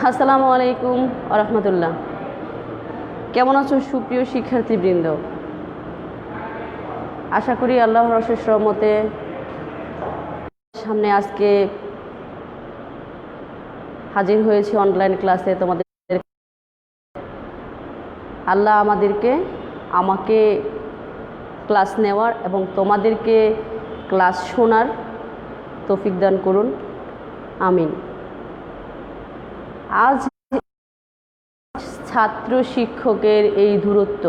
আসসালামু আলাইকুম রহমতুল্লাহ। কেমন আছো সুপ্রিয় শিক্ষার্থীবৃন্দ? আশা করি আল্লাহর অশেষ রহমতে সামনে আজকে হাজির হয়েছি অনলাইন ক্লাসে। তোমাদের আল্লাহ আমাকে ক্লাস নেওয়ার এবং তোমাদেরকে ক্লাস শোনার তৌফিক দান করুন, আমিন। আজ ছাত্র শিক্ষকের এই দূরত্ব,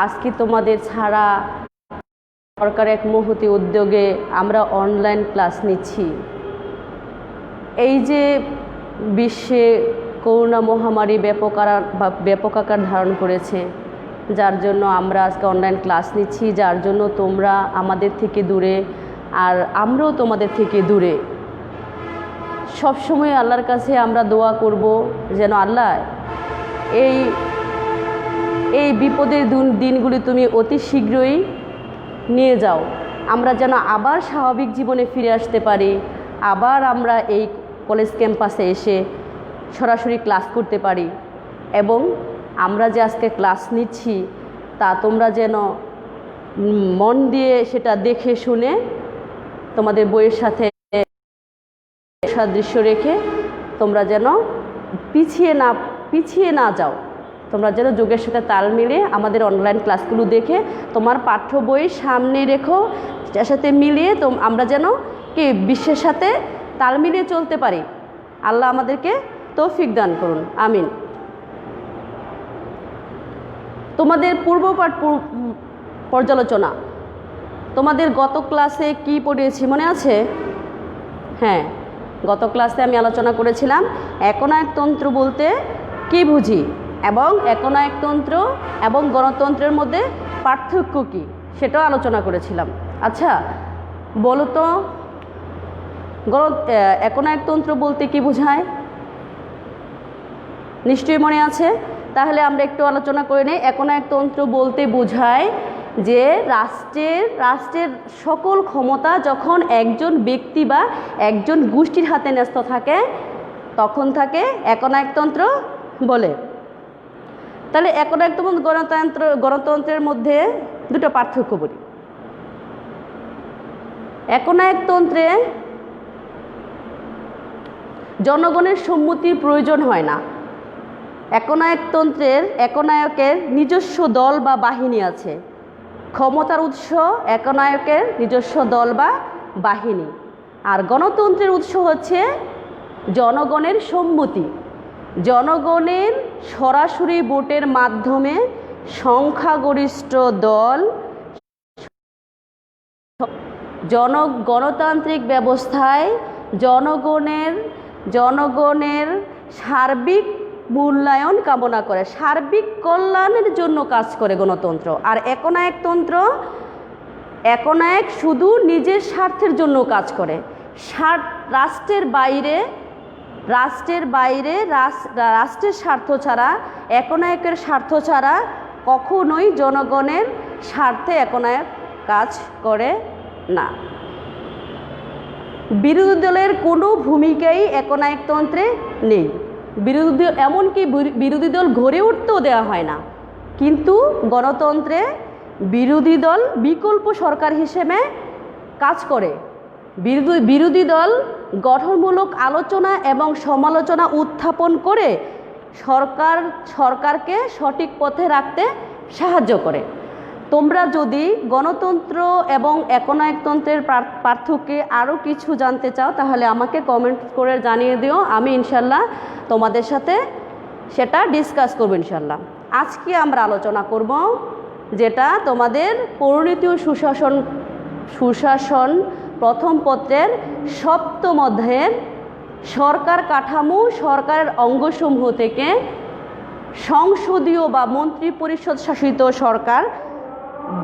আজকে তোমাদের ছাড়া সরকার এক মহতি উদ্যোগে আমরা অনলাইন ক্লাস নিচ্ছি। এই যে বিশ্বে করোনা মহামারী ব্যাপক আকার ধারণ করেছে, যার জন্য আমরা আজকে অনলাইন ক্লাস নিচ্ছি, যার জন্য তোমরা আমাদের থেকে দূরে আর আমরাও তোমাদের থেকে দূরে। সবসময় আল্লাহর কাছে আমরা দোয়া করব যেন আল্লাহ এই বিপদের দিনগুলি তুমি অতি শীঘ্রই নিয়ে যাও, আমরা যেন আবার স্বাভাবিক জীবনে ফিরে আসতে পারি, আবার আমরা এই কলেজ ক্যাম্পাসে এসে সরাসরি ক্লাস করতে পারি। এবং আমরা যে আজকে ক্লাস নিচ্ছি তা তোমরা যেন মন দিয়ে সেটা দেখে শুনে তোমাদের বইয়ের সাথে সাদৃশ্য রেখে তোমরা যেন পিছিয়ে না যাও। তোমরা যেন যুগের সাথে তাল মিলিয়ে আমাদের অনলাইন ক্লাসগুলো দেখে তোমার পাঠ্য বই সামনে রেখো, যার সাথে মিলিয়ে আমরা যেন কি বিশ্বের সাথে তাল মিলিয়ে চলতে পারি। আল্লাহ আমাদেরকে তৌফিক দান করুন, আমিন। তোমাদের পূর্বপাঠ পর্যালোচনা, তোমাদের গত ক্লাসে কি পড়িয়েছি মনে আছে? হ্যাঁ, গত ক্লাসে আমি আলোচনা করেছিলাম একনায়কতন্ত্র বলতে কি বুঝি এবং একনায়কতন্ত্র এবং গণতন্ত্রের মধ্যে পার্থক্য কী সেটাও আলোচনা করেছিলাম। আচ্ছা বলো তো, একনায়কতন্ত্র বলতে কি বোঝায়? নিশ্চয়ই মনে আছে। তাহলে আমরা একটু আলোচনা করে নিই। একনায়কতন্ত্র বলতে বোঝায় যে রাষ্ট্রের সকল ক্ষমতা যখন একজন ব্যক্তি বা একজন গোষ্ঠীর হাতে ন্যস্ত থাকে তখন থাকে একনায়কতন্ত্র বলে। তাহলে একনায়কতন্ত্র গণতন্ত্রের মধ্যে দুটো পার্থক্য বলি। একনায়কতন্ত্রে জনগণের সম্মতির প্রয়োজন হয় না। একনায়কের নিজস্ব দল বা বাহিনী আছে। ক্ষমতার উৎস একনায়কের নিজস্ব দল বা বাহিনী। আর গণতন্ত্রের উৎস হচ্ছে জনগণের সম্মতি। জনগণের সরাসরি ভোটের মাধ্যমে সংখ্যাগরিষ্ঠ দল গণতান্ত্রিক ব্যবস্থায় জনগণের সার্বিক মূল্যায়ন কামনা করে, সার্বিক কল্যাণের জন্য কাজ করে গণতন্ত্র। আর একনায়ক শুধু নিজের স্বার্থের জন্য কাজ করে। রাষ্ট্রের স্বার্থ ছাড়া, একনায়কের স্বার্থ ছাড়া কখনোই জনগণের স্বার্থে একনায়ক কাজ করে না। বিরোধী দলের কোনো ভূমিকাই একনায়কতন্ত্রে নেই। এমনকি বিরোধী দল গড়ে উঠতেও দেওয়া হয় না। কিন্তু গণতন্ত্রে বিরোধী দল বিকল্প সরকার হিসেবে কাজ করে। বিরোধী দল গঠনমূলক আলোচনা এবং সমালোচনা উত্থাপন করে সরকারকে সঠিক পথে রাখতে সাহায্য করে। তোমরা যদি গণতন্ত্র এবং একনায়কতন্ত্রের পার্থক্যে আরও কিছু জানতে চাও তাহলে আমাকে কমেন্ট করে জানিয়ে দিও, আমি ইনশাল্লাহ তোমাদের সাথে সেটা ডিসকাস করব ইনশাল্লাহ। আজকে আমরা আলোচনা করব যেটা তোমাদের পরিণতি ও সুশাসন প্রথম পত্রের 7ম অধ্যায়ের সরকার কাঠামো, সরকারের অঙ্গসমূহ থেকে সংসদীয় বা মন্ত্রী পরিষদ শাসিত সরকার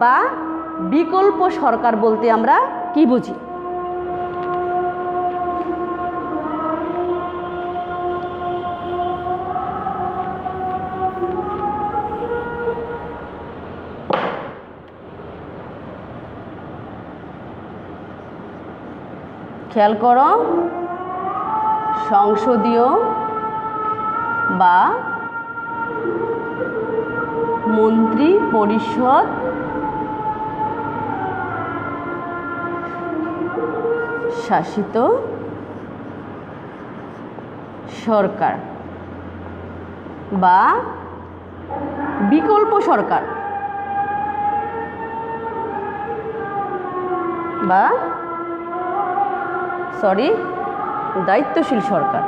বা বিকল্প সরকার বলতে আমরা কি বুঝি। খেয়াল করো, সংসদীয় বা মন্ত্রী পরিষদ শাসিত সরকার বা বিকল্প সরকার বা দায়িত্বশীল সরকার।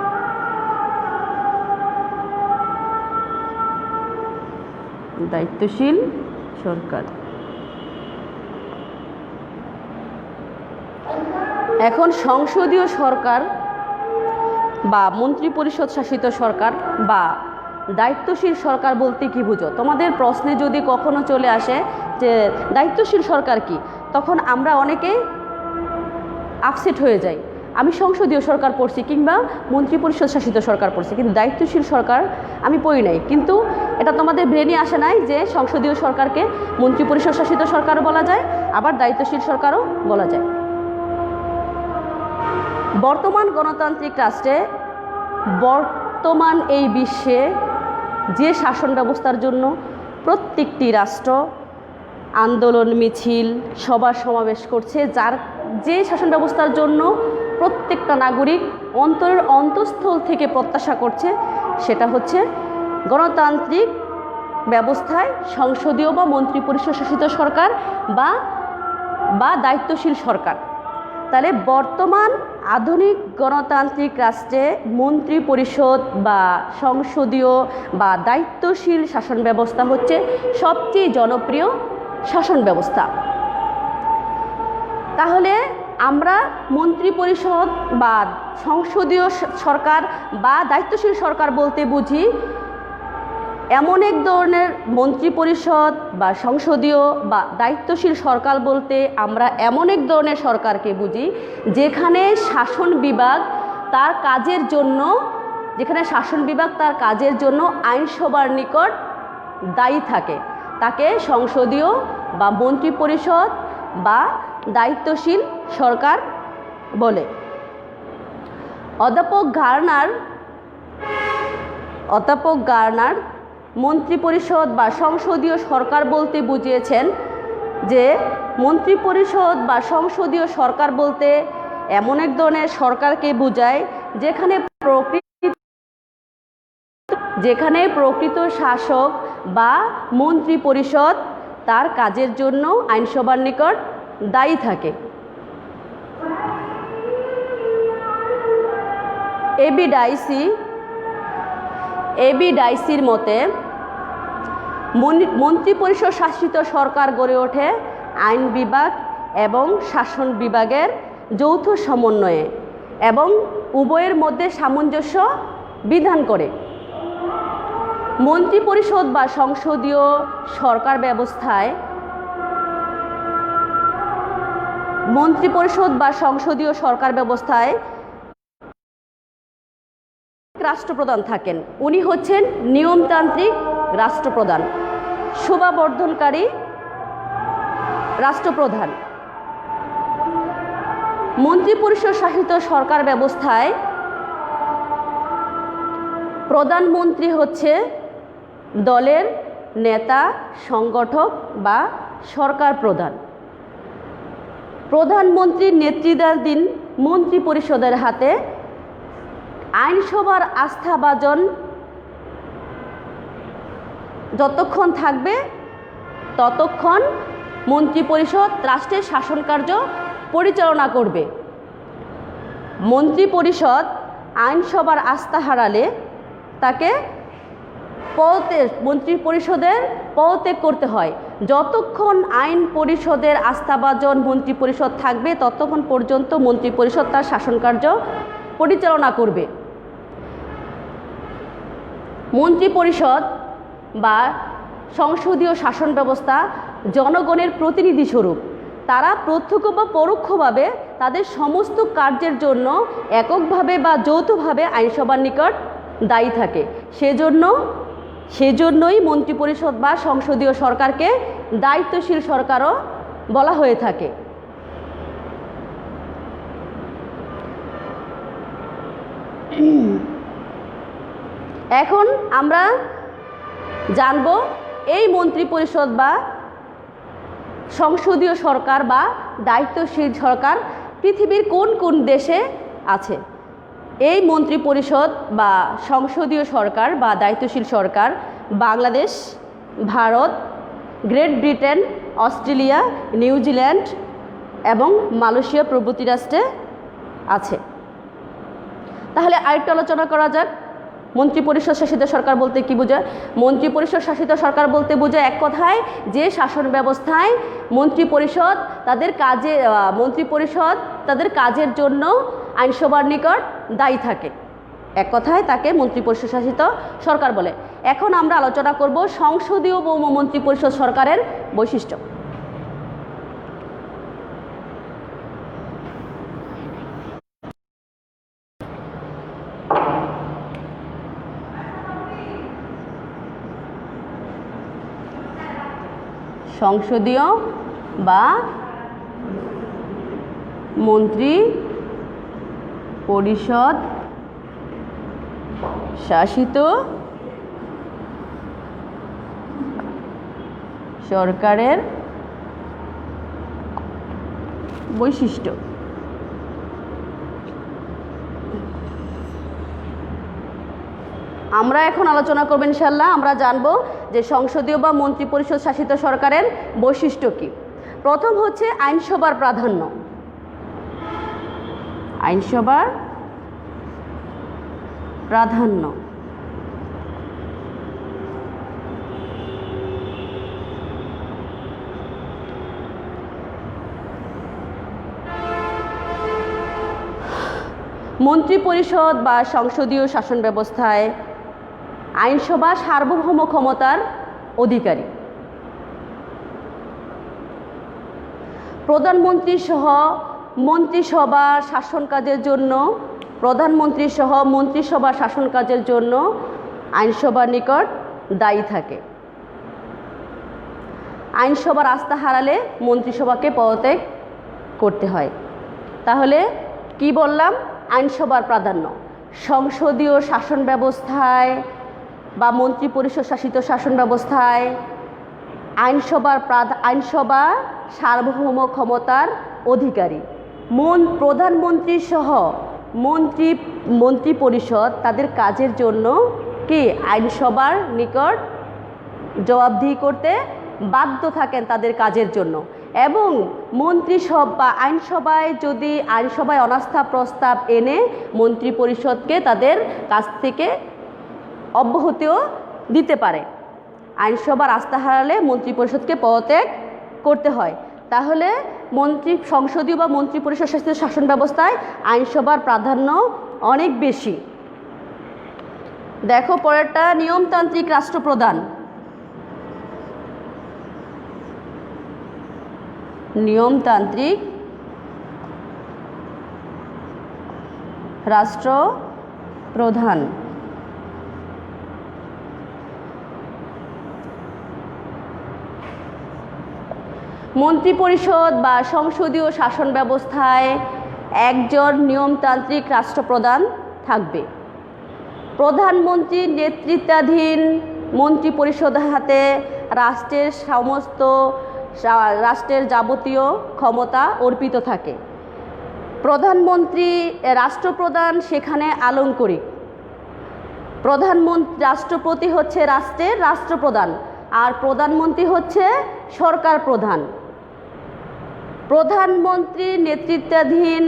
দায়িত্বশীল সরকার। এখন সংসদীয় সরকার বা মন্ত্রিপরিষদ শাসিত সরকার বা দায়িত্বশীল সরকার বলতে কি বুঝো? তোমাদের প্রশ্নে যদি কখনো চলে আসে যে দায়িত্বশীল সরকার কি, তখন আমরা অনেকেই আপসেট হয়ে যাই। আমি সংসদীয় সরকার পড়ছি কিংবা মন্ত্রিপরিষদ শাসিত সরকার পড়ছি, কিন্তু দায়িত্বশীল সরকার আমি পড়ি নাই। কিন্তু এটা তোমাদের ব্রেনে আসে নাই যে সংসদীয় সরকারকে মন্ত্রিপরিষদ শাসিত সরকারও বলা যায়, আবার দায়িত্বশীল সরকারও বলা যায়। বর্তমান গণতান্ত্রিক রাষ্ট্রে, বর্তমান এই বিশ্বে যে শাসন ব্যবস্থার জন্য প্রত্যেকটি রাষ্ট্র আন্দোলন, মিছিল, সভা সমাবেশ করছে, যে শাসন ব্যবস্থার জন্য প্রত্যেকটা নাগরিক অন্তরের অন্তঃস্থল থেকে প্রত্যাশা করছে, সেটা হচ্ছে গণতান্ত্রিক ব্যবস্থায় সংসদীয় বা মন্ত্রিপরিষদ শাসিত সরকার বা দায়িত্বশীল সরকার। তাহলে বর্তমান আধুনিক গণতান্ত্রিক রাষ্ট্রে মন্ত্রিপরিষদ বা সংসদীয় বা দায়িত্বশীল শাসন ব্যবস্থা হচ্ছে সবচেয়ে জনপ্রিয় শাসন ব্যবস্থা। তাহলে আমরা মন্ত্রিপরিষদ বা সংসদীয় সরকার বা দায়িত্বশীল সরকার বলতে বুঝি এমন এক ধরনের মন্ত্রিপরিষদ বা সংসদীয় বা দায়িত্বশীল সরকার বলতে আমরা এমন এক ধরনের সরকারকে বুঝি যেখানে শাসন বিভাগ তার কাজের জন্য আইনসভার নিকট দায়ী থাকে। তাকে সংসদীয় বা মন্ত্রিপরিষদ বা দায়িত্বশীল সরকার বলে। অধ্যাপক গার্নার মন্ত্রিপরিষদ বা সংসদীয় সরকার বলতে বুঝিয়েছেন যে মন্ত্রিপরিষদ বা সংসদীয় সরকার বলতে এমন এক ধরনের সরকারকে বোঝায় যেখানে প্রকৃত শাসক বা মন্ত্রিপরিষদ তার কাজের জন্য আইনসভার নিকট দায়ী থাকে। এবি ডাইসির মতে মন্ত্রিপরিষদ শাসিত সরকার গড়ে ওঠে আইন বিভাগ এবং শাসন বিভাগের যৌথ সমন্বয়ে এবং উভয়ের মধ্যে সামঞ্জস্য বিধান করে। মন্ত্রিপরিষদ বা সংসদীয় সরকার ব্যবস্থায় রাষ্ট্রপ্রধান থাকেন। উনি হচ্ছেন নিয়মতান্ত্রিক রাষ্ট্রপ্রধান, শোভাবর্ধনকারী রাষ্ট্রপ্রধান। মন্ত্রিপরিষদ শাসিত সরকার ব্যবস্থায় প্রধানমন্ত্রী হচ্ছে দলের নেতা, সংগঠক বা সরকার প্রধান। প্রধানমন্ত্রীর নেতৃত্বাধীন মন্ত্রিপরিষদের হাতে আইনসভার আস্থাভাজন যতক্ষণ থাকবে ততক্ষণ মন্ত্রিপরিষদ রাষ্ট্রের শাসন কার্য পরিচালনা করবে। মন্ত্রিপরিষদ আইনসভার আস্থা হারালে তাকে মন্ত্রিপরিষদের পদত্যাগ করতে হয়। যতক্ষণ আইন পরিষদের আস্থাভাজন মন্ত্রিপরিষদ থাকবে ততক্ষণ পর্যন্ত মন্ত্রিপরিষদ তার শাসন কার্য পরিচালনা করবে। মন্ত্রিপরিষদ বা সংসদীয় শাসন ব্যবস্থা জনগণের প্রতিনিধি স্বরূপ। তারা প্রত্যক্ষ বা পরোক্ষভাবে তাদের সমস্ত কার্যের জন্য এককভাবে বা যৌথভাবে আইনসভার নিকট দায়ী থাকে। সেজন্যই মন্ত্রিপরিষদ বা সংসদীয় সরকারকে দায়িত্বশীল সরকারও বলা হয়ে থাকে। এখন আমরা জানব এই মন্ত্রিপরিষদ বা সংসদীয় সরকার বা দায়িত্বশীল সরকার পৃথিবীর কোন কোন দেশে আছে। এই মন্ত্রিপরিষদ বা সংসদীয় সরকার বা দায়িত্বশীল সরকার Bangladesh, Bharat, Great Britain, Australia, New Zealand এবং মালয়েশিয়া প্রভৃতি রাষ্ট্রে আছে। তাহলে আরেকটু আলোচনা করা যাক, মন্ত্রিপরিষদ শাসিত সরকার বলতে কি বোঝায়। মন্ত্রিপরিষদ শাসিত সরকার বলতে বোঝায় এক কথায় যে শাসন ব্যবস্থায় মন্ত্রিপরিষদ তাদের কাজের জন্য আইনসভার নিকট দায়ী থাকে, এক কথায় তাকে মন্ত্রিপরিষদ শাসিত সরকার বলে। এখন আমরা আলোচনা করব সংসদীয় মন্ত্রিপরিষদ সরকারের বৈশিষ্ট্য। সংসদীয় বা মন্ত্রী পরিষদ শাসিত সরকারের বৈশিষ্ট্য। আমরা এখন আলোচনা করব ইনশাআল্লাহ। আমরা জানব যে সংসদীয় বা মন্ত্রিপরিষদ শাসিত সরকারের বৈশিষ্ট্য কি। প্রথম হচ্ছে আইনসভার প্রাধান্য। আইনসভার প্রাধান্য। মন্ত্রিপরিষদ বা সংসদীয় শাসন ব্যবস্থায় আইনসভা সার্বভৌম ক্ষমতার অধিকারী। প্রধানমন্ত্রী সহ মন্ত্রিসভা শাসন কাজের জন্য আইনসভার নিকট দায়ী থাকে। আইনসভার আস্থা হারালে মন্ত্রিসভাকে পদত্যাগ করতে হয়। তাহলে কি বললাম? আইনসভার প্রাধান্য। সংসদীয় শাসন ব্যবস্থায় বা মন্ত্রিপরিষদ শাসিত শাসন ব্যবস্থায় আইনসভা সার্বভৌম ক্ষমতার অধিকারী। প্রধানমন্ত্রী সহ মন্ত্রিপরিষদ তাদের কাজের জন্য কি আইনসভার নিকট জবাবদিহি করতে বাধ্য থাকেন তাদের কাজের জন্য। এবং আইনসভায় অনাস্থা প্রস্তাব এনে মন্ত্রিপরিষদকে তাদের কাছ থেকে অব্যাহতিও দিতে পারে। আইনসভার আস্থা হারালে মন্ত্রিপরিষদকে পদত্যাগ করতে হয়। তাহলে সংসদীয় বা মন্ত্রিপরিষদ শাসিত শাসন ব্যবস্থায় আইনসভার প্রাধান্য অনেক বেশি। দেখো পরেরটা, নিয়মতান্ত্রিক রাষ্ট্রপ্রধান। নিয়মতান্ত্রিক রাষ্ট্রপ্রধান। মন্ত্রিপরিষদ বা সংসদীয় শাসন ব্যবস্থায় একজন নিয়মতান্ত্রিক রাষ্ট্রপ্রধান থাকবে। প্রধানমন্ত্রীর নেতৃত্বাধীন মন্ত্রিপরিষদের হাতে রাষ্ট্রের যাবতীয় ক্ষমতা অর্পিত থাকে। রাষ্ট্রপ্রধান সেখানে আলংকরিক। রাষ্ট্রপতি হচ্ছে রাষ্ট্রের রাষ্ট্রপ্রধান, আর প্রধানমন্ত্রী হচ্ছে সরকার প্রধান। প্রধানমন্ত্রীর নেতৃত্বাধীন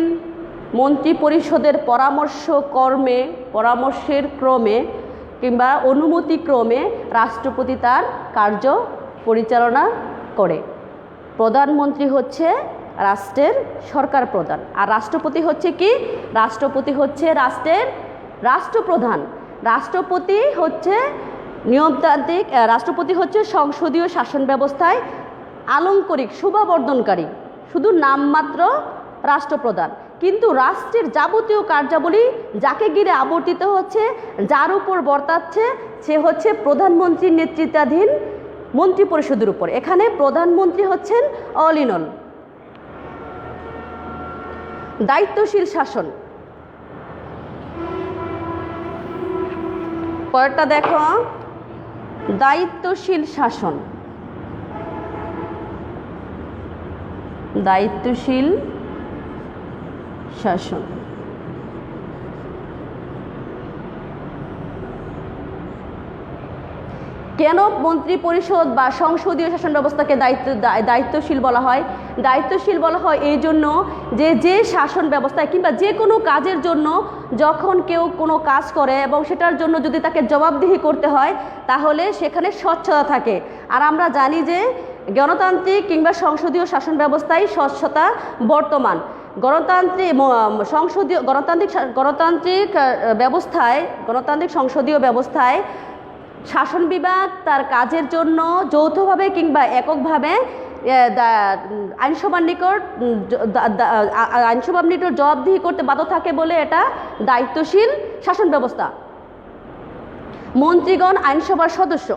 মন্ত্রিপরিষদের পরামর্শের ক্রমে কিংবা অনুমতিক্রমে রাষ্ট্রপতি তার কার্য পরিচালনা করে। প্রধানমন্ত্রী হচ্ছে রাষ্ট্রের সরকার প্রধান, আর রাষ্ট্রপতি হচ্ছে কি? রাষ্ট্রপতি হচ্ছে রাষ্ট্রের রাষ্ট্রপ্রধান। রাষ্ট্রপতি হচ্ছে সংসদীয় শাসন ব্যবস্থায় আলংকরিক, শোভাবর্ধনকারী, শুধু নামমাত্র রাষ্ট্রপ্রধান। কিন্তু রাষ্ট্রের যাবতীয় কার্যাবলী যাকে ঘিরে আবর্তিত হচ্ছে, যার উপর বর্তাচ্ছে, সে হচ্ছে প্রধানমন্ত্রীর নেতৃত্বাধীন মন্ত্রিপরিষদের উপর। এখানে প্রধানমন্ত্রী হচ্ছেন অল ইন অল। দায়িত্বশীল শাসন। পরেরটা দেখো, দায়িত্বশীল শাসন। দায়িত্বশীল শাসন। কেন মন্ত্রী পরিষদ বা সংসদীয় শাসন ব্যবস্থাকে দায়িত্বশীল বলা হয়? দায়িত্বশীল বলা হয় এই জন্য যে শাসন ব্যবস্থায় কিংবা যে কোনো কাজের জন্য যখন কেউ কোনো কাজ করে এবং সেটার জন্য যদি তাকে জবাবদিহি করতে হয় তাহলে সেখানে স্বচ্ছতা থাকে। আর আমরা জানি যে গণতান্ত্রিক কিংবা সংসদীয় শাসন ব্যবস্থায় স্বচ্ছতা বর্তমান। গণতান্ত্রিক সংসদীয় ব্যবস্থায় শাসন বিভাগ তার কাজের জন্য যৌথভাবে কিংবা এককভাবে আইনসভার নিকট জবাবদিহি করতে বাধ্য থাকে বলে এটা দায়িত্বশীল শাসন ব্যবস্থা। মন্ত্রীগণ আইনসভার সদস্য।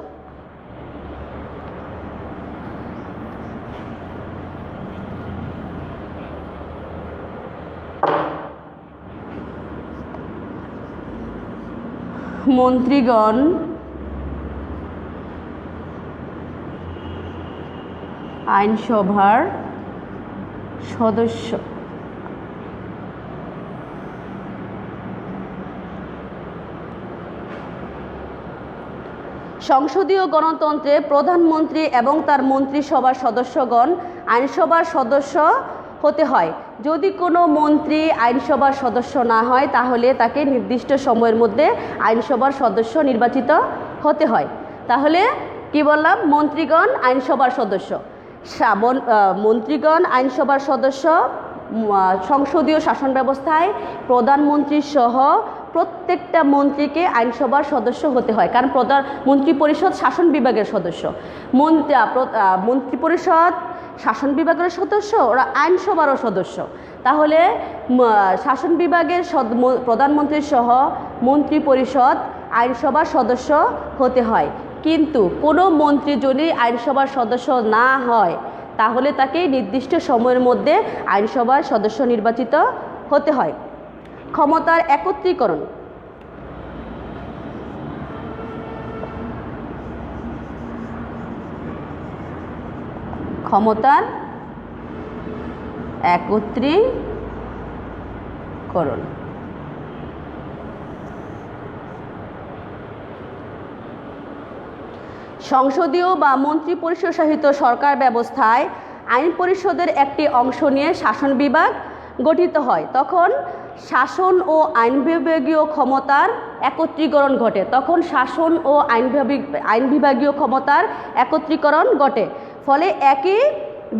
মন্ত্রীগণ আইনসভার সদস্য। সংসদীয় গণতন্ত্রে প্রধানমন্ত্রী এবং তার মন্ত্রিসভার সদস্যগণ আইনসভার সদস্য হতে হয়। যদি কোনো মন্ত্রী আইনসভার সদস্য না হয় তাহলে তাকে নির্দিষ্ট সময়ের মধ্যে আইনসভার সদস্য নির্বাচিত হতে হয়। তাহলে কি বললাম? মন্ত্রীগণ আইনসভার সদস্য। মন্ত্রীগণ আইনসভার সদস্য। সংসদীয় শাসন ব্যবস্থায় প্রধানমন্ত্রী সহ প্রত্যেকটা মন্ত্রীকে আইনসভার সদস্য হতে হয়, কারণ মন্ত্রী পরিষদ শাসন বিভাগের সদস্য। মন্ত্রী পরিষদ শাসন বিভাগের সদস্য, ওরা আইনসভারও সদস্য। তাহলে শাসন বিভাগের প্রধানমন্ত্রী সহ মন্ত্রী পরিষদ আইনসভার সদস্য হতে হয়। কিন্তু কোনো মন্ত্রী যদি আইনসভার সদস্য না হয় তাহলে তাকে নির্দিষ্ট সময়ের মধ্যে আইনসভার সদস্য নির্বাচিত হতে হয়। ক্ষমতার একত্রীকরণ। ক্ষমতার একত্রীকরণ। সংসদীয় বা মন্ত্রী পরিষদ সহিত সরকার ব্যবস্থায় আইন পরিষদের একটি অংশ নিয়ে শাসন বিভাগ গঠিত হয়। তখন শাসন ও আইন বিভাগীয় ক্ষমতার একত্রীকরণ ঘটে। তখন শাসন ও আইন বিভাগীয় ক্ষমতার একত্রীকরণ ঘটে। ফলে একই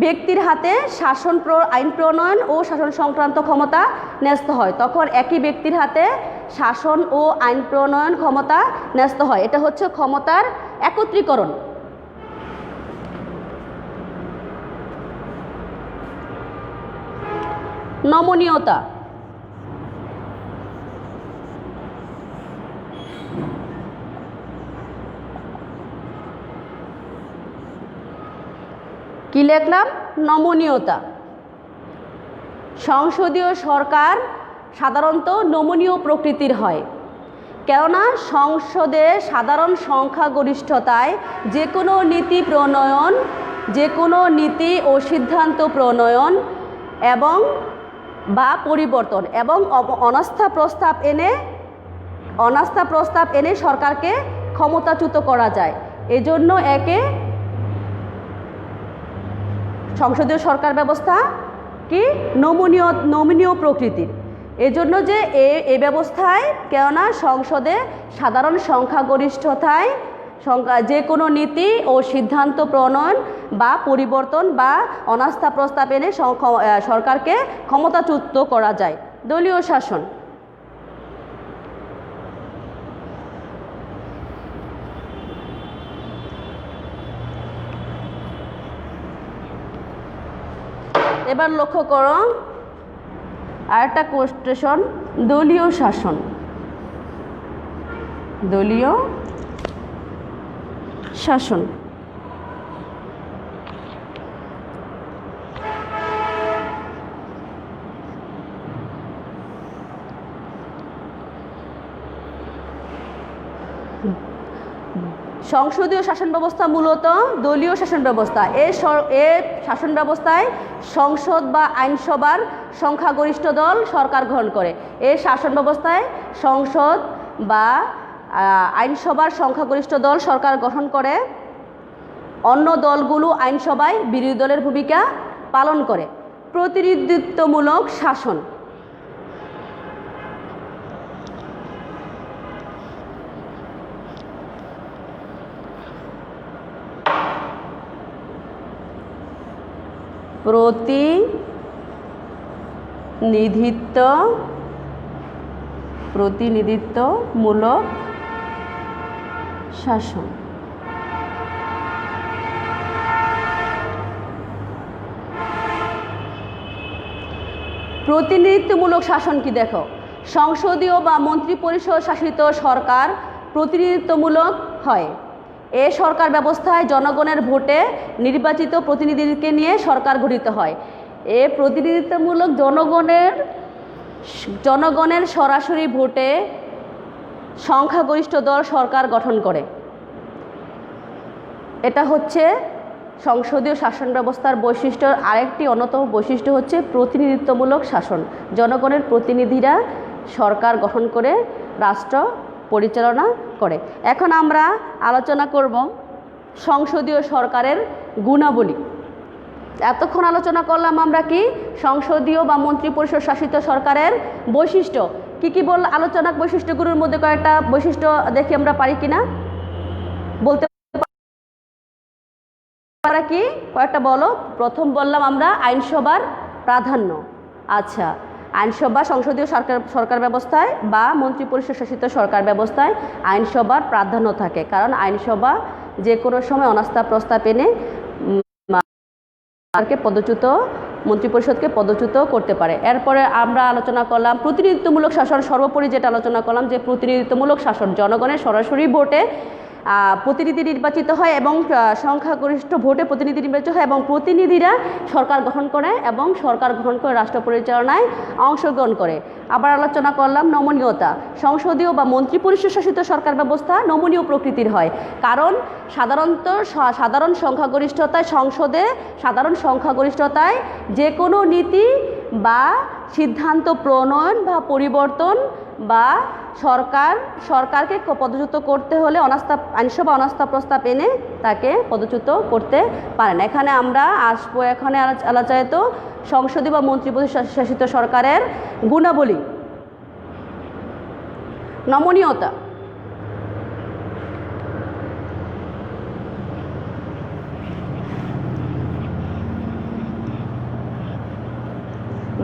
ব্যক্তির হাতে আইন প্রণয়ন ও শাসন সংক্রান্ত ক্ষমতা ন্যস্ত হয়। তখন একই ব্যক্তির হাতে শাসন ও আইন প্রণয়ন ক্ষমতা ন্যস্ত হয়। এটা হচ্ছে ক্ষমতার একত্রীকরণ। নমনীয়তা। কি লিখলাম? নমনীয়তা। সংসদীয় সরকার সাধারণত নমনীয় প্রকৃতির হয়, কেননা সংসদে সাধারণ সংখ্যাগরিষ্ঠতায় যে কোনো নীতি ও সিদ্ধান্ত প্রণয়ন এবং বা পরিবর্তন এবং অনাস্থা প্রস্তাব এনে সরকারকে ক্ষমতাচ্যুত করা যায়। এজন্য সংসদীয় সরকার ব্যবস্থা কি নমনীয় প্রকৃতির। এজন্য যে এই ব্যবস্থায়, কেননা সংসদে সাধারণ সংখ্যাগরিষ্ঠতায় যে কোনো নীতি ও সিদ্ধান্ত প্রণয়ন বা পরিবর্তন বা অনাস্থা প্রস্তাব এনে সরকারকে ক্ষমতাচ্যুত করা যায়। দলীয় শাসন। এবার লক্ষ্য করো আরেকটা কোশ্চেন, দলীয় শাসন। দলীয় শাসন। সংসদীয় শাসন ব্যবস্থা মূলত দলীয় শাসন ব্যবস্থা। এই শাসন ব্যবস্থায় সংসদ বা আইনসভার সংখ্যাগরিষ্ঠ দল সরকার গ্রহণ করে। এই শাসন ব্যবস্থায় সংসদ বা আইনসভার সংখ্যাগরিষ্ঠ দল সরকার গঠন করে। অন্য দলগুলো আইনসভায় বিরোধী দলের ভূমিকা পালন করে। প্রতিনিধিত্বমূলক শাসন। প্রতিনিধিত্বমূলক শাসন। প্রতিনিধিত্বমূলক শাসন কি দেখো, সংসদীয় বা মন্ত্রিপরিষদ শাসিত সরকার প্রতিনিধিত্বমূলক হয়। এ সরকার ব্যবস্থায় জনগণের ভোটে নির্বাচিত প্রতিনিধিকে নিয়ে সরকার গঠিত হয়। এ প্রতিনিধিত্বমূলক জনগণের সরাসরি ভোটে সংখ্যাগরিষ্ঠ দল সরকার গঠন করে। এটা হচ্ছে সংসদীয় শাসন ব্যবস্থার বৈশিষ্ট্যর আরেকটি অন্যতম বৈশিষ্ট্য হচ্ছে প্রতিনিধিত্বমূলক শাসন। জনগণের প্রতিনিধিরা সরকার গঠন করে রাষ্ট্র পরিচালনা করে। এখন আমরা আলোচনা করব সংসদীয় সরকারের গুণাবলী। এতক্ষণ আলোচনা করলাম আমরা কি সংসদীয় বা মন্ত্রিপরিষদ শাসিত সরকারের বৈশিষ্ট্য। কি কি আলোচনা বৈশিষ্ট্যগুলোর মধ্যে কয়েকটা বৈশিষ্ট্য দেখি আমরা পারি কিনা বলতে কি কয়েকটা বলো। প্রথম বললাম আমরা আইনসভার প্রাধান্য। আচ্ছা, আইনসভা সংসদীয় সরকার ব্যবস্থায় বা মন্ত্রিপরিষদ শাসিত সরকার ব্যবস্থায় আইনসভার প্রাধান্য থাকে, কারণ আইনসভা যে কোনো সময় অনাস্থা প্রস্তাব এনে মন্ত্রিপরিষদকে পদচ্যুত করতে পারে। এরপরে আমরা আলোচনা করলাম প্রতিনিধিত্বমূলক শাসন। সর্বোপরি যেটা আলোচনা করলাম যে প্রতিনিধিত্বমূলক শাসন, জনগণের সরাসরি ভোটে প্রতিনিধি নির্বাচিত হয় এবং সংখ্যাগরিষ্ঠ ভোটে প্রতিনিধি নির্বাচিত হয় এবং প্রতিনিধিরা সরকার গঠন করে এবং সরকার গঠন করে রাষ্ট্র পরিচালনায় অংশগ্রহণ করে। আবার আলোচনা করলাম নমনীয়তা। সংসদীয় বা মন্ত্রিপরিষদ শাসিত সরকার ব্যবস্থা নমনীয় প্রকৃতির হয়, কারণ সাধারণ সংখ্যাগরিষ্ঠতায় সংসদে সাধারণ সংখ্যাগরিষ্ঠতায় যে কোনো নীতি বা সিদ্ধান্ত প্রণয়ন বা পরিবর্তন বা সরকারকে পদচ্যুত করতে হলে আইনসভা অনাস্থা প্রস্তাব এনে তাকে পদচ্যুত করতে পারেন। এখানে আমরা আসবো এখানে আলোচিত সংসদীয় বা মন্ত্রিপরিষদ শাসিত সরকারের গুণাবলী। নমনীয়তা।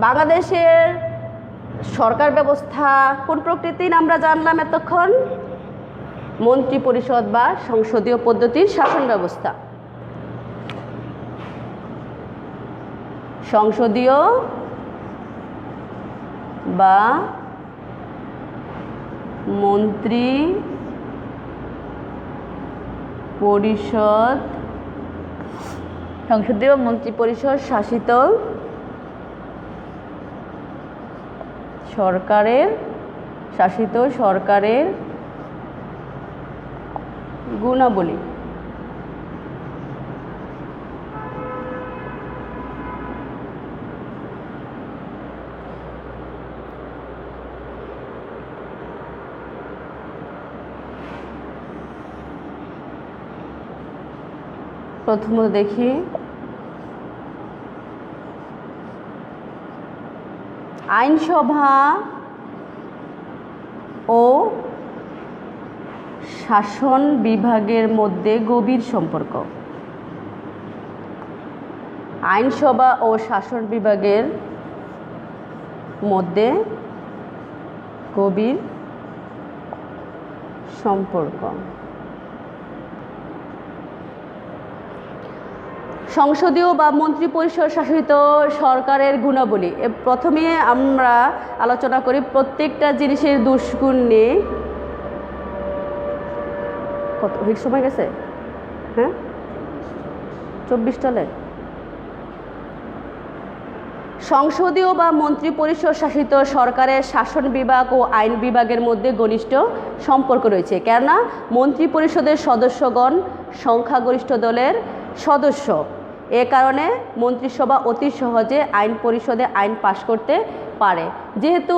বাংলাদেশের সরকার ব্যবস্থা কোন প্রকৃতির আমরা জানলাম এতক্ষণ, মন্ত্রিপরিষদ বা সংসদীয় পদ্ধতির শাসন ব্যবস্থা। সংসদীয় বা মন্ত্রিপরিষদ শাসিত সরকারের গুণাবলী। প্রথমত দেখি আইনসভা ও শাসন বিভাগের মধ্যে গভীর সম্পর্ক। আইনসভা ও শাসন বিভাগের মধ্যে গভীর সম্পর্ক। সংসদীয় বা মন্ত্রিপরিষদ শাসিত সরকারের গুণাবলী। প্রথমে আমরা আলোচনা করি প্রত্যেকটা জিনিসের দুষ্গুণ নিয়ে। কত সময় গেছে? হ্যাঁ, 24 চলে। সংসদীয় বা মন্ত্রিপরিষদ শাসিত সরকারের শাসন বিভাগ ও আইন বিভাগের মধ্যে ঘনিষ্ঠ সম্পর্ক রয়েছে, কেননা মন্ত্রিপরিষদের সদস্যগণ সংখ্যাগরিষ্ঠ দলের সদস্য। এ কারণে মন্ত্রিসভা অতি সহজে আইন পরিষদে আইন পাশ করতে পারে। যেহেতু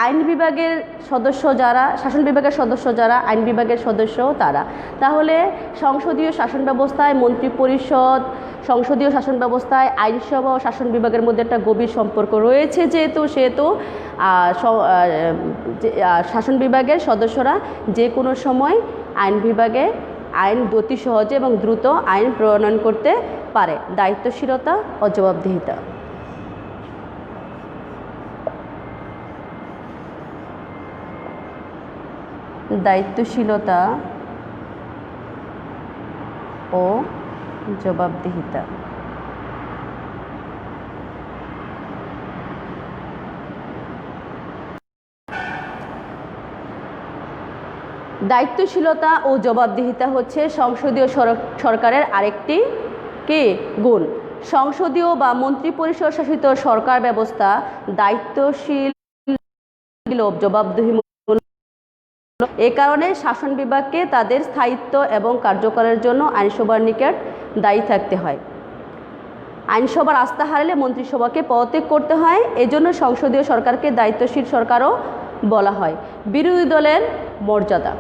আইন বিভাগের সদস্য যারা, শাসন বিভাগের সদস্য যারা, আইন বিভাগের সদস্যও তারা, তাহলে সংসদীয় শাসন ব্যবস্থায় মন্ত্রিপরিষদ, সংসদীয় শাসন ব্যবস্থায় আইনসভা ও শাসন বিভাগের মধ্যে একটা গভীর সম্পর্ক রয়েছে। সেহেতু শাসন বিভাগের সদস্যরা যে কোনো সময় আইন বিভাগে আইন অতি সহজে এবং দ্রুত আইন প্রণয়ন করতে পারে। দায়িত্বশীলতা ও জবাবদিহিতা। দায়িত্বশীলতা ও জবাবদিহিতা। দায়িত্বশীলতা ও জবাবদিহিতা হচ্ছে সংসদীয় সরকারের আরেকটি গুণ। সংসদীয় বা মন্ত্রিপরিষদ শাসিত সরকার ব্যবস্থা দায়িত্বশীল, জবাবদিহি। এ কারণে শাসন বিভাগকে তাদের স্থায়িত্ব এবং কার্যকরের জন্য আইনসভার নিকট দায়ী থাকতে হয়। আইনসভার আস্থা হারালে মন্ত্রিসভাকে পদত্যাগ করতে হয়। এজন্য সংসদীয় সরকারকে দায়িত্বশীল সরকারও বলা হয়। বিরোধী দলের মর্যাদা।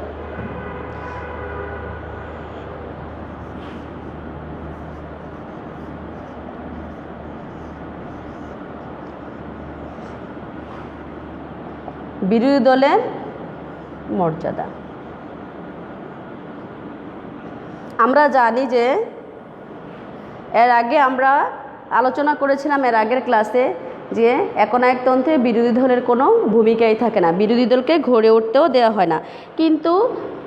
বিরোধী দলের মর্যাদা। আমরা জানি যে এর আগে আমরা আলোচনা করেছিলাম এর আগের ক্লাসে যে একনায়কতন্ত্রে বিরোধী দলের কোনো ভূমিকাই থাকে না, বিরোধী দলকে গড়ে উঠতেও দেওয়া হয় না। কিন্তু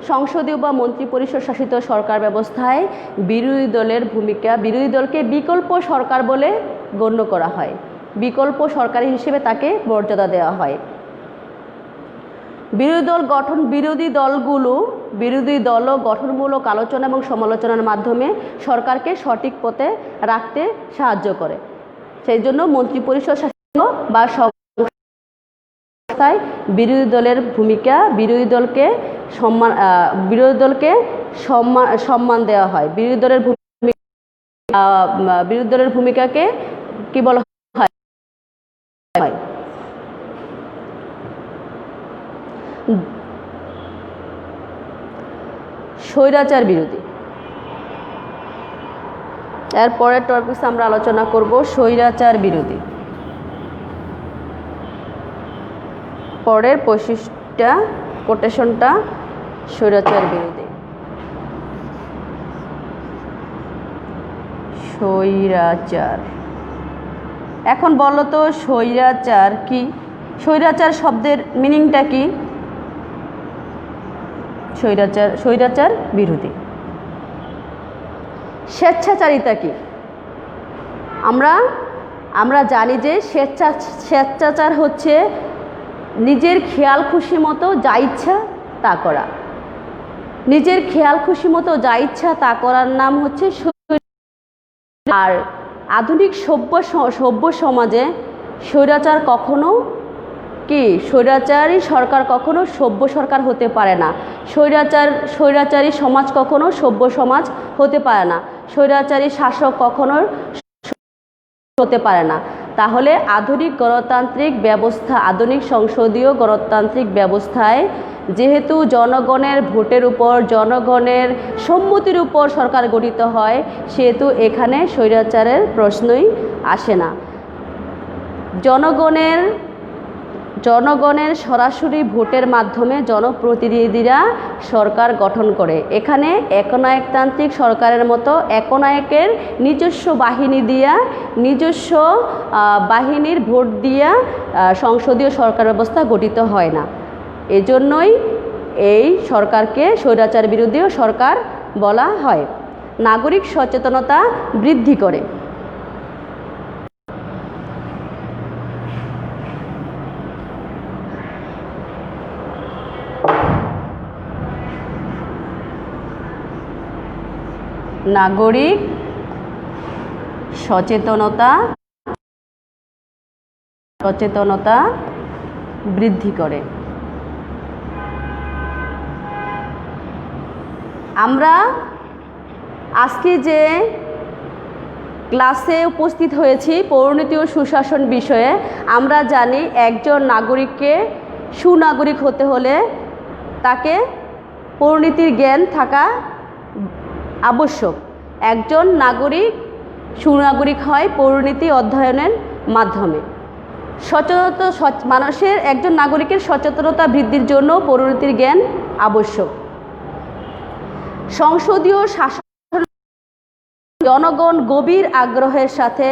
সংসদীয় বা মন্ত্রিপরিষদ শাসিত সরকার ব্যবস্থায় বিরোধী দলের ভূমিকা, বিরোধী দলকে বিকল্প সরকার বলে গণ্য করা হয়, বিকল্প সরকার হিসেবে তাকে মর্যাদা দেওয়া হয়। বিরোধী দল গঠন, বিরোধী দল গঠনমূলক আলোচনা এবং সমালোচনার মাধ্যমে সরকারকে সঠিক পথে রাখতে সাহায্য করে। সেই জন্য মন্ত্রিপরিষদ শাসিত বা সংস্থায় বিরোধী দলের ভূমিকা, বিরোধী দলকে সম্মান দেওয়া হয়। বিরোধী দলের ভূমিকাকে কি বলা হয়? স্বৈরাচার বিরোধী। এরপরের টপিকস আমরা আলোচনা করব স্বৈরাচার বিরোধী। পরের 25টা কোটেশনটা স্বৈরাচার বিরোধী। স্বৈরাচার। এখন বলো তো স্বৈরাচার কি? স্বৈরাচার শব্দের মিনিংটা কি? স্বৈরাচার বিরোধী। স্বেচ্ছাচারিতা কি? আমরা জানি যে স্বেচ্ছাচার হচ্ছে নিজের খেয়াল খুশি মতো যা ইচ্ছা তা করা। নিজের খেয়াল খুশি মতো যা ইচ্ছা তা করার নাম হচ্ছে আর আধুনিক সভ্য সমাজে স্বৈরাচার কখনো কি, স্বৈরাচারী সরকার কখনো সভ্য সরকার হতে পারে না। স্বৈরাচারী সমাজ কখনো সভ্য সমাজ হতে পারে না। স্বৈরাচারী শাসক কখনো হতে পারে না। তাহলে আধুনিক গণতান্ত্রিক ব্যবস্থা, আধুনিক সংসদীয় গণতান্ত্রিক ব্যবস্থায় যেহেতু জনগণের ভোটের উপর, জনগণের সম্মতির উপর সরকার গঠিত হয়, সেহেতু এখানে স্বৈরাচারের প্রশ্নই আসে না। জনগণের সরাসরি ভোটের মাধ্যমে জনপ্রতিনিধিরা সরকার গঠন করে। এখানে একনায়কতান্ত্রিক সরকারের মতো একনায়কের নিজস্ব বাহিনীর ভোট দিয়া সংসদীয় সরকার ব্যবস্থা গঠিত হয় না। এজন্যই এই সরকারকে স্বৈরাচার বিরোধী সরকার বলা হয়। নাগরিক সচেতনতা বৃদ্ধি করে। নাগরিক সচেতনতা সচেতনতা বৃদ্ধি করে। আমরা আজকে যে ক্লাসে উপস্থিত হয়েছি পৌরনীতি ও সুশাসন বিষয়ে, আমরা জানি একজন নাগরিককে সুনাগরিক হতে হলে তাকে পৌরনীতির জ্ঞান থাকা আবশ্যক। একজন নাগরিক সুনাগরিক হয় পৌরনীতি অধ্যয়নের মাধ্যমে। মানুষের একজন নাগরিকের সচেতনতা বৃদ্ধির জন্য পৌরনীতির জ্ঞান আবশ্যক। সংসদীয় শাসন জনগণ গভীর আগ্রহের সাথে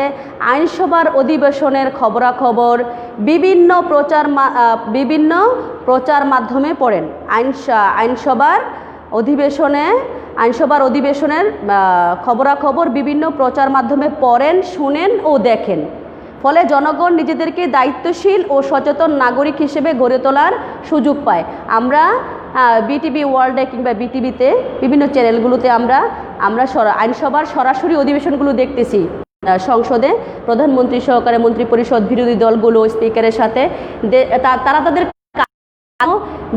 আইনসভার অধিবেশনের খবরাখবর বিভিন্ন প্রচার মাধ্যমে পড়েন। আইনসভার অধিবেশনের খবরাখবর বিভিন্ন প্রচার মাধ্যমে পড়েন, শুনেন ও দেখেন। ফলে জনগণ নিজেদেরকে দায়িত্বশীল ও সচেতন নাগরিক হিসেবে গড়ে তোলার সুযোগ পায়। আমরা বিটিভি ওয়ার্ল্ডে কিংবা বিটিভিতে বিভিন্ন চ্যানেলগুলোতে আমরা আইনসভার সরাসরি অধিবেশনগুলো দেখতেছি। সংসদে প্রধানমন্ত্রী সহকারে মন্ত্রিপরিষদ, বিরোধী দলগুলো স্পিকারের সাথে তারা তাদের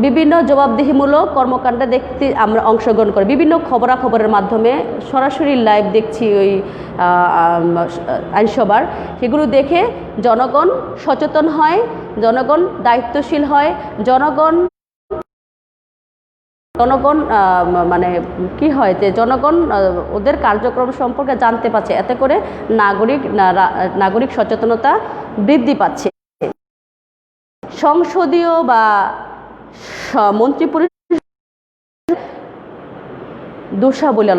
বিভিন্ন জবাবদিহিমূলক কর্মকাণ্ডে দেখতে আমরা অংশগ্রহণ করি। বিভিন্ন খবরাখবরের মাধ্যমে সরাসরি লাইভ দেখছি ওই আইনসভার। সেগুলো দেখে জনগণ সচেতন হয়, জনগণ দায়িত্বশীল হয়, জনগণ মানে কি হয় যে জনগণ ওদের কার্যক্রম সম্পর্কে জানতে পারছে। এতে করে নাগরিক সচেতনতা বৃদ্ধি পাচ্ছে। সংসদীয় বা মন্ত্রিপরিষদ দোষাবলী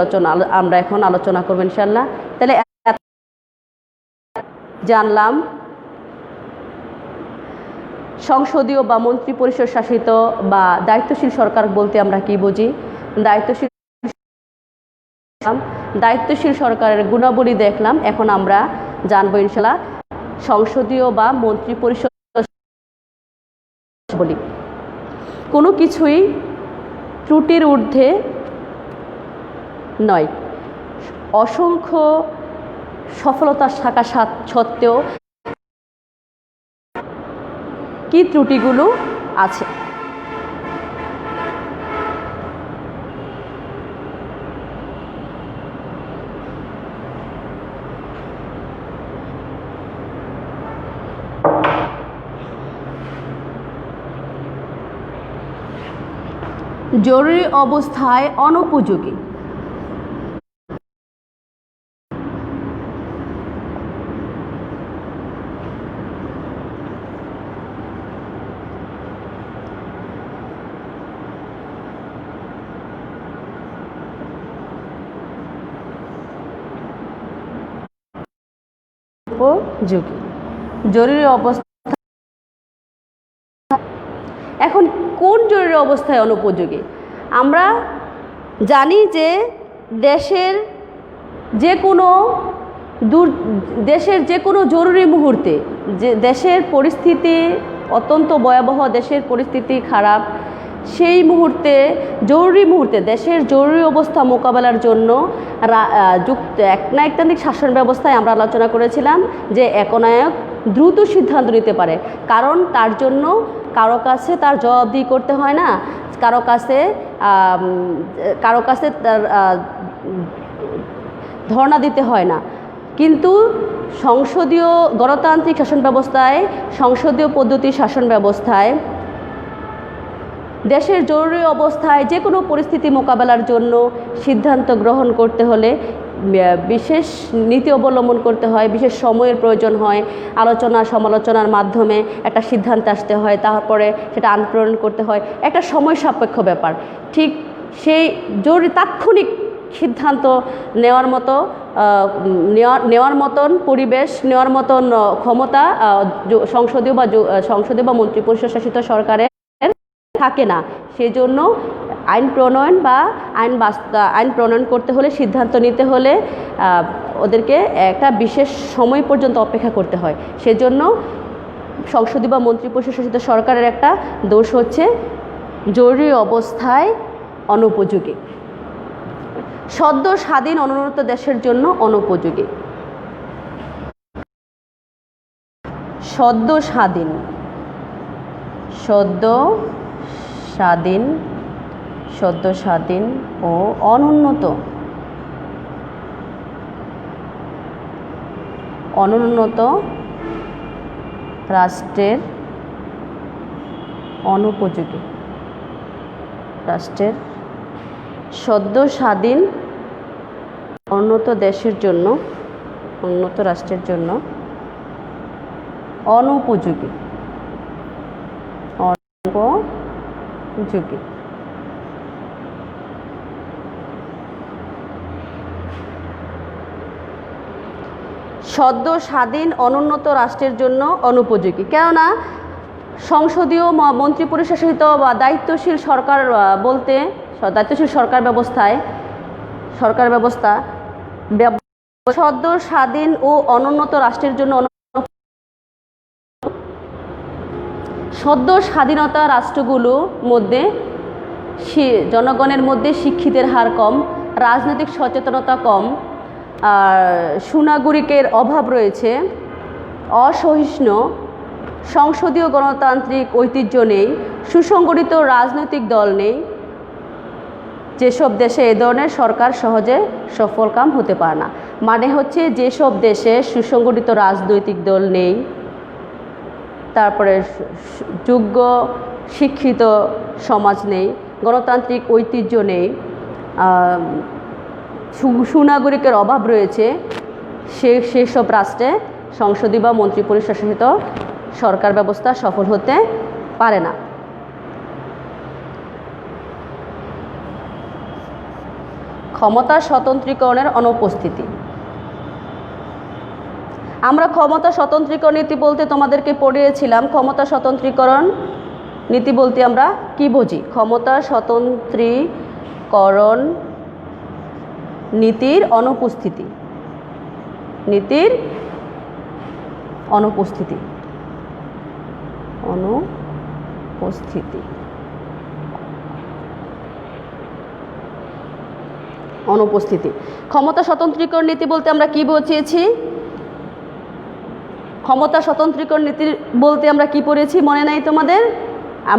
আমরা এখন আলোচনা করব ইনশাআল্লাহ। তাহলে জানলাম সংসদীয় বা মন্ত্রিপরিষদ শাসিত বা দায়িত্বশীল সরকার বলতে আমরা কি বুঝি। দায়িত্বশীল সরকারের গুণাবলী দেখলাম। এখন আমরা জানবো ইনশাআল্লাহ সংসদীয় বা মন্ত্রিপরিষদ বলি। কোনো কিছুই ত্রুটির ঊর্ধ্বে নয়। অসংখ্য সফলতা থাকা সত্ত্বেও কি ত্রুটিগুলো আছে। জরুরি অবস্থায় অনুপযোগী। জরুরি অবস্থা এখন কোন জরুরি অবস্থায় অনুপযোগী? আমরা জানি যে দেশের যে কোনো জরুরি মুহূর্তে, যে দেশের পরিস্থিতি অত্যন্ত ভয়াবহ, দেশের পরিস্থিতি খারাপ, সেই মুহূর্তে দেশের জরুরি অবস্থা মোকাবেলার জন্য একনায়কতান্ত্রিক শাসন ব্যবস্থায় আমরা আলোচনা করেছিলাম যে একনায়ক দ্রুত সিদ্ধান্ত নিতে পারে। কারণ তার জন্য কারো কাছে তার জবাবদিহি করতে হয় না, কারো কাছে তার ধর্ণা দিতে হয় না। কিন্তু সংসদীয় গণতান্ত্রিক শাসন ব্যবস্থায়, সংসদীয় পদ্ধতির শাসন ব্যবস্থায় দেশের জরুরি অবস্থায় যে কোনো পরিস্থিতি মোকাবেলার জন্য সিদ্ধান্ত গ্রহণ করতে হলে বিশেষ নীতি অবলম্বন করতে হয়, বিশেষ সময়ের প্রয়োজন হয়, আলোচনা সমালোচনার মাধ্যমে একটা সিদ্ধান্তে আসতে হয়, তারপরে সেটা আন্দোলন করতে হয়, একটা সময় সাপেক্ষ ব্যাপার। ঠিক সেই জরুরি তাৎক্ষণিক সিদ্ধান্ত নেওয়ার মতন পরিবেশ, নেওয়ার মতন ক্ষমতা সংসদীয় বা মন্ত্রিপরিষদ শাসিত সরকারের থাকে না। সেজন্য আইন প্রণয়ন করতে হলে, সিদ্ধান্ত নিতে হলে ওদেরকে একটা বিশেষ সময় পর্যন্ত অপেক্ষা করতে হয়। সেজন্য সংসদীয় বা মন্ত্রিপরিষদ শাসিত সরকারের একটা দোষ হচ্ছে জরুরি অবস্থায় অনুপযোগী, সদ্য স্বাধীন অনুন্নত দেশের জন্য অনুপযোগী। সদ্য স্বাধীন, সদ্য স্বাধীন, সদ্য স্বাধীন ও অনুন্নত, অনুন্নত রাষ্ট্রের অনুপযোগী, রাষ্ট্রের সদ্য স্বাধীন উন্নত দেশের জন্য, উন্নত রাষ্ট্রের জন্য অনুপযোগী, অনুপযোগী। সদ্য স্বাধীন অনুন্নত রাষ্ট্রের জন্য অনুপযোগী, কেননা সংসদীয় মন্ত্রিপরিষদ সহিত বা দায়িত্বশীল সরকার বলতে, দায়িত্বশীল সরকার ব্যবস্থায়, সরকার ব্যবস্থা সদ্য স্বাধীন ও অনুন্নত রাষ্ট্রের জন্য, সদ্য স্বাধীনতা রাষ্ট্রগুলোর মধ্যে জনগণের মধ্যে শিক্ষিতের হার কম, রাজনৈতিক সচেতনতা কম, সুনাগরিকের অভাব রয়েছে, অসহিষ্ণু, সংসদীয় গণতান্ত্রিক ঐতিহ্য নেই, সুসংগঠিত রাজনৈতিক দল নেই। যেসব দেশে এ ধরনের সরকার সহজে সফলকাম হতে পারে না, মানে হচ্ছে যেসব দেশে সুসংগঠিত রাজনৈতিক দল নেই, তারপরে যোগ্য শিক্ষিত সমাজ নেই, গণতান্ত্রিক ঐতিহ্য নেই, সুনাগরিকের অভাব রয়েছে, সেসব রাষ্ট্রে সংসদীয় বা মন্ত্রিপরিষদ সহিত সরকার ব্যবস্থা সফল হতে পারে না। ক্ষমতা স্বতন্ত্রীকরণের অনুপস্থিতি। আমরা ক্ষমতা স্বতন্ত্রীকরণ নীতি বলতে তোমাদেরকে পড়িয়েছিলাম, ক্ষমতা স্বতন্ত্রীকরণ নীতি বলতে আমরা কি বুঝি? ক্ষমতা স্বতন্ত্রীকরণ নীতির অনুপস্থিতি, নীতির অনুপস্থিতি, অনুপস্থিতি, অনুপস্থিতি। ক্ষমতা স্বতন্ত্রীকরণ নীতি বলতে আমরা কি বুঝিয়েছি? ক্ষমতা স্বতন্ত্রীকরণ নীতি বলতে আমরা কি পড়েছি মনে নাই তোমাদের?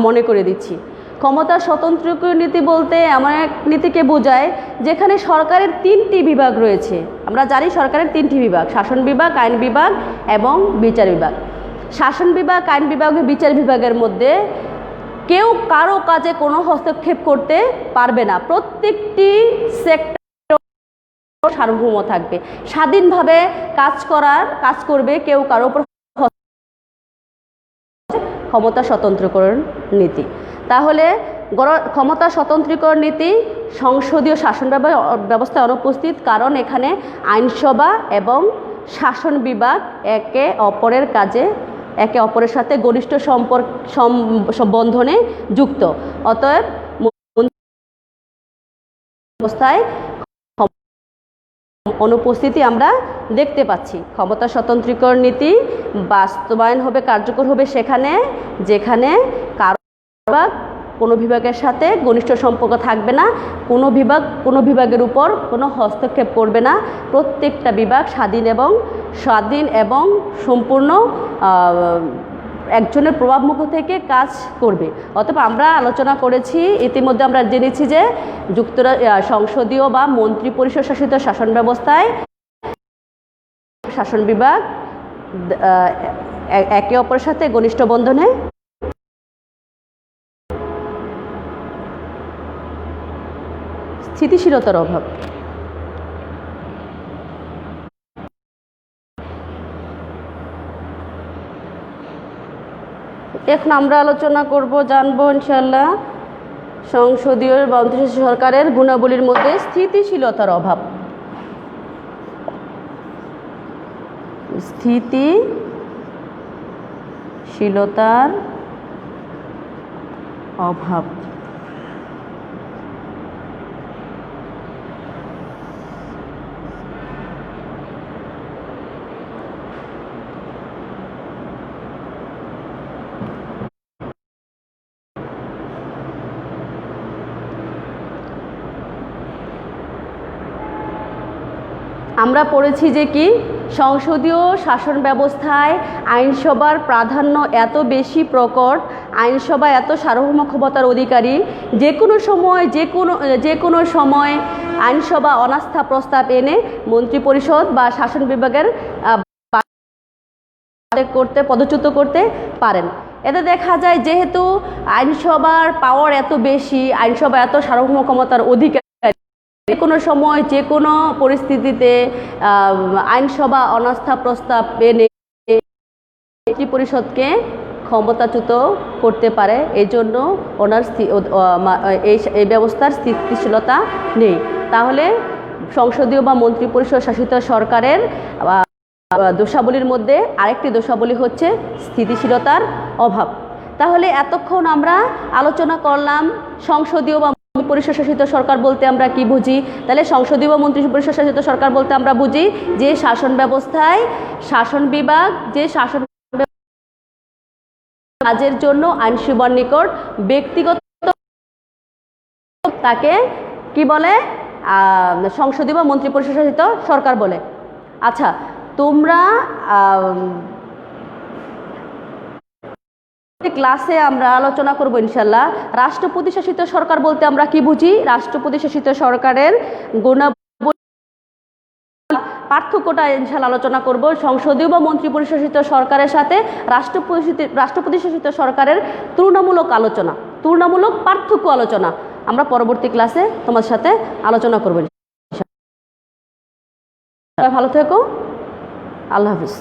মনে করে দিচ্ছি। ক্ষমতা স্বতন্ত্রীকরণ নীতি বলতে এমন এক নীতিকে বোঝায় যেখানে সরকারের 3টি বিভাগ রয়েছে। আমরা জানি সরকারের 3টি বিভাগ, শাসন বিভাগ, আইন বিভাগ এবং বিচার বিভাগ। শাসন বিভাগ, আইন বিভাগ, বিচার বিভাগের মধ্যে কেউ কারো কাজে কোনো হস্তক্ষেপ করতে পারবে না। প্রত্যেকটি সেক্টর সার্বভৌম থাকবে, স্বাধীনভাবে কাজ করবে, কেউ কারো উপর। ক্ষমতা স্বতন্ত্রীকরণ নীতি। তাহলে ক্ষমতা স্বতন্ত্রীকরণ নীতি সংসদীয় শাসন ব্যবস্থায় অনুপস্থিত, কারণ এখানে আইনসভা এবং শাসন বিভাগ একে অপরের সাথে ঘনিষ্ঠ বন্ধনে যুক্ত। অতএব ব্যবস্থায় অনুপস্থিতি আমরা দেখতে পাচ্ছি। ক্ষমতা স্বতন্ত্রীকরণ নীতি বাস্তবায়ন হবে, কার্যকর হবে যেখানে কারো কোনো বিভাগের সাথে ঘনিষ্ঠ সম্পর্ক থাকবে না, কোনো বিভাগের উপর কোনো হস্তক্ষেপ করবে না। প্রত্যেকটা বিভাগ স্বাধীন এবং সম্পূর্ণ একজনের প্রভাবমুখ থেকে কাজ করবে। অতএব আমরা আলোচনা করেছি, ইতিমধ্যে আমরা জেনেছি যে সংসদীয় বা মন্ত্রিপরিষদ শাসিত শাসন ব্যবস্থায় শাসন বিভাগ একে অপরের সাথে ঘনিষ্ঠ বন্ধনে স্থিতিশীলতার অভাব। এখন আমরা আলোচনা করব, জানবো ইনশাআল্লাহ সংসদীয় বা সরকারের গুণাবলীর মধ্যে স্থিতিশীলতার অভাব। স্থিতিশীলতার অভাব। আমরা পড়েছি যে কি সংসদীয় শাসন ব্যবস্থায় আইনসভার প্রাধান্য এত বেশি প্রকট, আইনসভা এত সার্বভৌম ক্ষমতার অধিকারী, যে কোনো সময় আইনসভা অনাস্থা প্রস্তাব এনে মন্ত্রিপরিষদ বা শাসন বিভাগের পদচ্যুত করতে পারেন। এতে দেখা যায় যেহেতু আইনসভার পাওয়ার এত বেশি, আইনসভা এত সার্বভৌম ক্ষমতার অধিকারী, যে কোনো সময় যে কোনো পরিস্থিতিতে আইনসভা অনাস্থা প্রস্তাব এনে মন্ত্রিপরিষদকে ক্ষমতাচ্যুত করতে পারে। এই জন্য ওনার এই ব্যবস্থার স্থিতিশীলতা নেই। তাহলে সংসদীয় বা মন্ত্রিপরিষদ শাসিত সরকারের দোষাবলীর মধ্যে আরেকটি দোষাবলী হচ্ছে স্থিতিশীলতার অভাব। তাহলে এতক্ষণ আমরা আলোচনা করলাম সংসদীয় বা মন্ত্রিপরিষদ শাসিত সরকার বলতে আমরা কি বুঝি। তাহলে সংসদীয় বা মন্ত্রিপরিষদ শাসিত সরকার বলতে আমরা বুঝি যে শাসন ব্যবস্থায় শাসন বিভাগ যে শাসন কাজের জন্য আইনসভার নিকট ব্যক্তিগত তাকে কি বলে, সংসদীয় বা মন্ত্রিপরিষদ শাসিত সরকার বলে। আচ্ছা, তোমরা ক্লাসে আমরা আলোচনা করব ইনশাল্লাহ রাষ্ট্রপতি শাসিত সরকার বলতে আমরা কি বুঝি, রাষ্ট্রপতি শাসিত সরকারের গুণাবলী পার্থক্যটা ইনশাল্লাহ আলোচনা করব। সংসদীয় বা মন্ত্রিপরিষদ শাসিত সরকারের সাথে রাষ্ট্রপতি শাসিত সরকারের তুলনামূলক পার্থক্য আলোচনা আমরা পরবর্তী ক্লাসে তোমার সাথে আলোচনা করব। ভালো থেকো, আল্লাহ হাফিজ।